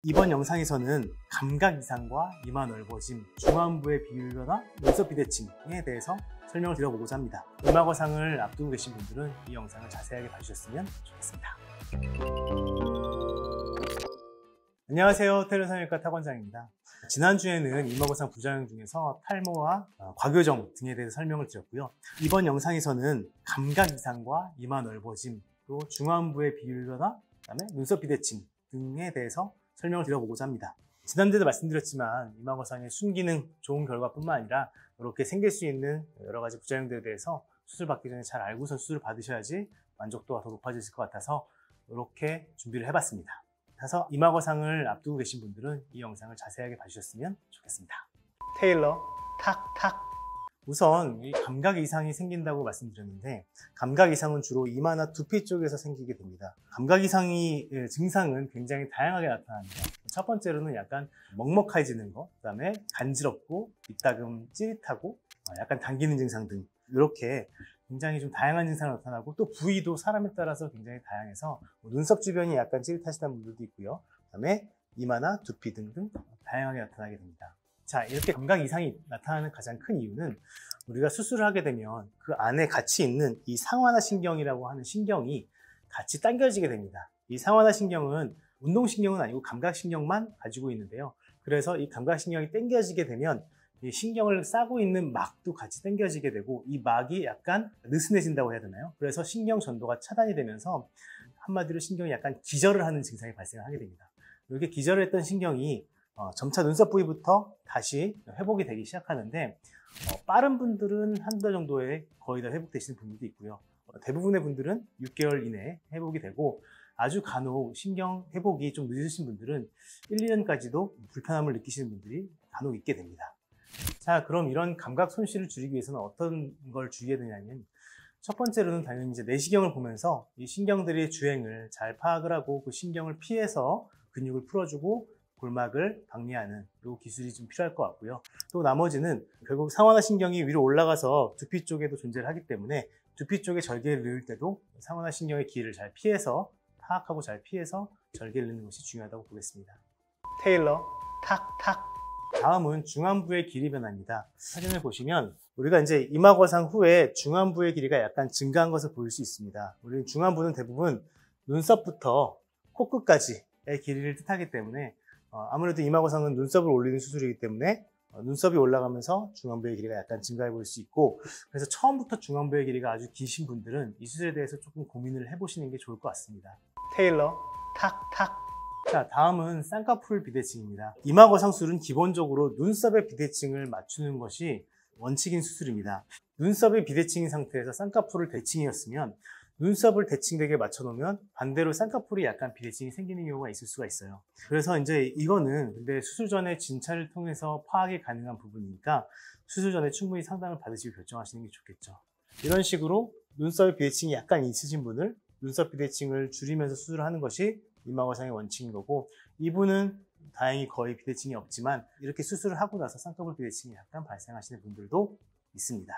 이번 영상에서는 감각 이상과 이마 넓어짐, 중안부의 비율 변화, 눈썹 비대칭에 대해서 설명을 드려보고자 합니다. 이마 거상을 앞두고 계신 분들은 이 영상을 자세하게 봐주셨으면 좋겠습니다. 안녕하세요. 텔레성형외과 탁원장입니다. 지난주에는 이마 거상 부작용 중에서 탈모와 과교정 등에 대해서 설명을 드렸고요. 이번 영상에서는 감각 이상과 이마 넓어짐, 또 중안부의 비율 변화, 그다음에 눈썹 비대칭 등에 대해서 설명을 드려보고자 합니다. 지난주에도 말씀드렸지만 이마 거상의 순기능 좋은 결과뿐만 아니라 이렇게 생길 수 있는 여러 가지 부작용들에 대해서 수술 받기 전에 잘 알고서 수술을 받으셔야지 만족도가 더 높아질 것 같아서 이렇게 준비를 해봤습니다. 그래서 이마 거상을 앞두고 계신 분들은 이 영상을 자세하게 봐주셨으면 좋겠습니다. 테일러 탁탁. 우선 이 감각 이상이 생긴다고 말씀드렸는데, 감각 이상은 주로 이마나 두피 쪽에서 생기게 됩니다. 감각 이상의 증상은 굉장히 다양하게 나타납니다. 첫 번째로는 약간 먹먹해지는 거, 그 다음에 간지럽고 이따금 찌릿하고 약간 당기는 증상 등 이렇게 굉장히 좀 다양한 증상이 나타나고, 또 부위도 사람에 따라서 굉장히 다양해서 눈썹 주변이 약간 찌릿하시다는 분들도 있고요. 그 다음에 이마나 두피 등등 다양하게 나타나게 됩니다. 자, 이렇게 감각 이상이 나타나는 가장 큰 이유는 우리가 수술을 하게 되면 그 안에 같이 있는 이 상완하 신경이라고 하는 신경이 같이 당겨지게 됩니다. 이 상완하 신경은 운동신경은 아니고 감각신경만 가지고 있는데요. 그래서 이 감각신경이 당겨지게 되면 이 신경을 싸고 있는 막도 같이 당겨지게 되고, 이 막이 약간 느슨해진다고 해야 되나요? 그래서 신경 전도가 차단이 되면서 한마디로 신경이 약간 기절을 하는 증상이 발생하게 됩니다. 이렇게 기절을 했던 신경이 점차 눈썹 부위부터 다시 회복이 되기 시작하는데, 빠른 분들은 한 달 정도에 거의 다 회복되시는 분들도 있고요. 대부분의 분들은 6개월 이내에 회복이 되고, 아주 간혹 신경 회복이 좀 늦으신 분들은 1, 2년까지도 불편함을 느끼시는 분들이 간혹 있게 됩니다. 자, 그럼 이런 감각 손실을 줄이기 위해서는 어떤 걸 주의해야 되냐면, 첫 번째로는 당연히 이제 내시경을 보면서 이 신경들의 주행을 잘 파악을 하고 그 신경을 피해서 근육을 풀어주고 골막을 박리하는 이 기술이 좀 필요할 것 같고요. 또 나머지는 결국 상완하 신경이 위로 올라가서 두피 쪽에도 존재를 하기 때문에 두피 쪽에 절개를 넣을 때도 상완하 신경의 기회를 잘 피해서 파악하고 잘 피해서 절개를 넣는 것이 중요하다고 보겠습니다. 테일러 탁탁. 다음은 중안부의 길이 변화입니다. 사진을 보시면 우리가 이제 이마 거상 후에 중안부의 길이가 약간 증가한 것을 볼 수 있습니다. 우리 중안부는 대부분 눈썹부터 코끝까지의 길이를 뜻하기 때문에 아무래도 이마 거상은 눈썹을 올리는 수술이기 때문에 눈썹이 올라가면서 중안부의 길이가 약간 증가해 볼 수 있고, 그래서 처음부터 중안부의 길이가 아주 기신 분들은 이 수술에 대해서 조금 고민을 해보시는 게 좋을 것 같습니다. 테일러 탁탁. 자, 다음은 쌍꺼풀 비대칭입니다. 이마 거상 수술은 기본적으로 눈썹의 비대칭을 맞추는 것이 원칙인 수술입니다. 눈썹의 비대칭인 상태에서 쌍꺼풀을 대칭이었으면 눈썹을 대칭되게 맞춰놓으면 반대로 쌍꺼풀이 약간 비대칭이 생기는 경우가 있을 수가 있어요. 그래서 이제 이거는 근데 수술 전에 진찰을 통해서 파악이 가능한 부분이니까 수술 전에 충분히 상담을 받으시고 결정하시는 게 좋겠죠. 이런 식으로 눈썹의 비대칭이 약간 있으신 분을 눈썹 비대칭을 줄이면서 수술을 하는 것이 이마 거상의 원칙인 거고, 이분은 다행히 거의 비대칭이 없지만 이렇게 수술을 하고 나서 쌍꺼풀 비대칭이 약간 발생하시는 분들도 있습니다.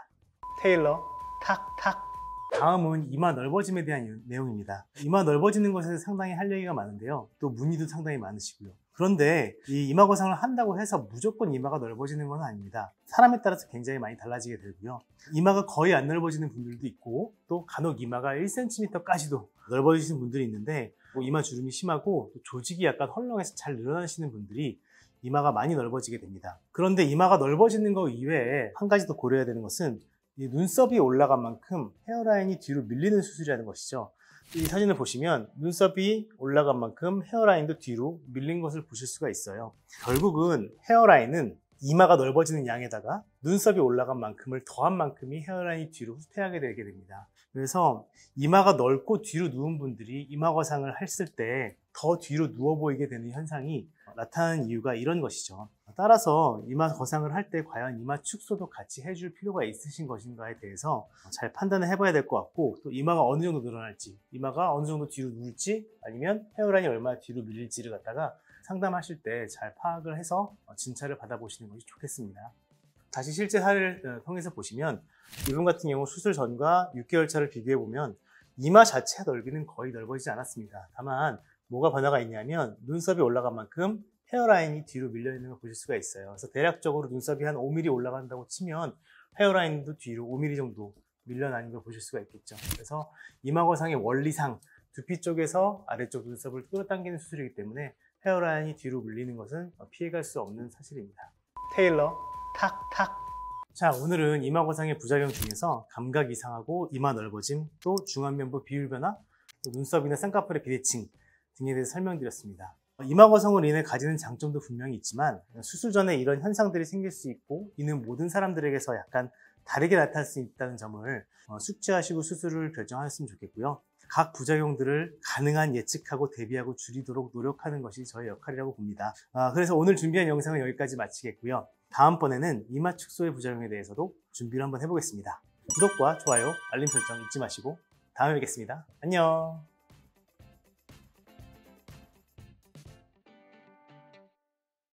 테일러 탁탁. 다음은 이마 넓어짐에 대한 내용입니다. 이마 넓어지는 것에 상당히 할 얘기가 많은데요. 또 문의도 상당히 많으시고요. 그런데 이 이마 거상을 한다고 해서 무조건 이마가 넓어지는 건 아닙니다. 사람에 따라서 굉장히 많이 달라지게 되고요. 이마가 거의 안 넓어지는 분들도 있고, 또 간혹 이마가 1cm까지도 넓어지시는 분들이 있는데, 이마 주름이 심하고 조직이 약간 헐렁해서 잘 늘어나시는 분들이 이마가 많이 넓어지게 됩니다. 그런데 이마가 넓어지는 것 이외에 한 가지 더 고려해야 되는 것은 이 눈썹이 올라간 만큼 헤어라인이 뒤로 밀리는 수술이라는 것이죠. 이 사진을 보시면 눈썹이 올라간 만큼 헤어라인도 뒤로 밀린 것을 보실 수가 있어요. 결국은 헤어라인은 이마가 넓어지는 양에다가 눈썹이 올라간 만큼을 더한 만큼이 헤어라인이 뒤로 후퇴하게 되게 됩니다. 그래서 이마가 넓고 뒤로 누운 분들이 이마 거상을 했을 때 더 뒤로 누워 보이게 되는 현상이 나타나는 이유가 이런 것이죠. 따라서 이마 거상을 할 때 과연 이마 축소도 같이 해줄 필요가 있으신 것인가에 대해서 잘 판단을 해봐야 될 것 같고, 또 이마가 어느 정도 늘어날지, 이마가 어느 정도 뒤로 누울지, 아니면 헤어라인이 얼마나 뒤로 밀릴지를 갖다가 상담하실 때 잘 파악을 해서 진찰을 받아보시는 것이 좋겠습니다. 다시 실제 사례를 통해서 보시면 이분 같은 경우 수술 전과 6개월 차를 비교해 보면 이마 자체 넓이는 거의 넓어지지 않았습니다. 다만 뭐가 변화가 있냐면 눈썹이 올라간 만큼 헤어라인이 뒤로 밀려 있는 걸 보실 수가 있어요. 그래서 대략적으로 눈썹이 한 5mm 올라간다고 치면 헤어라인도 뒤로 5mm 정도 밀려나는 걸 보실 수가 있겠죠. 그래서 이마거상의 원리상 두피 쪽에서 아래쪽 눈썹을 끌어당기는 수술이기 때문에 헤어라인이 뒤로 밀리는 것은 피해갈 수 없는 사실입니다. 테일러 탁탁. 자, 오늘은 이마거상의 부작용 중에서 감각 이상하고 이마 넓어짐, 또 중안면부 비율 변화, 또 눈썹이나 쌍꺼풀의 비대칭 등에 대해서 설명드렸습니다. 이마거성으로 인해 가지는 장점도 분명히 있지만 수술 전에 이런 현상들이 생길 수 있고 이는 모든 사람들에게서 약간 다르게 나타날 수 있다는 점을 숙지하시고 수술을 결정하셨으면 좋겠고요. 각 부작용들을 가능한 예측하고 대비하고 줄이도록 노력하는 것이 저의 역할이라고 봅니다. 그래서 오늘 준비한 영상은 여기까지 마치겠고요. 다음번에는 이마 축소의 부작용에 대해서도 준비를 한번 해보겠습니다. 구독과 좋아요, 알림 설정 잊지 마시고 다음에 뵙겠습니다. 안녕.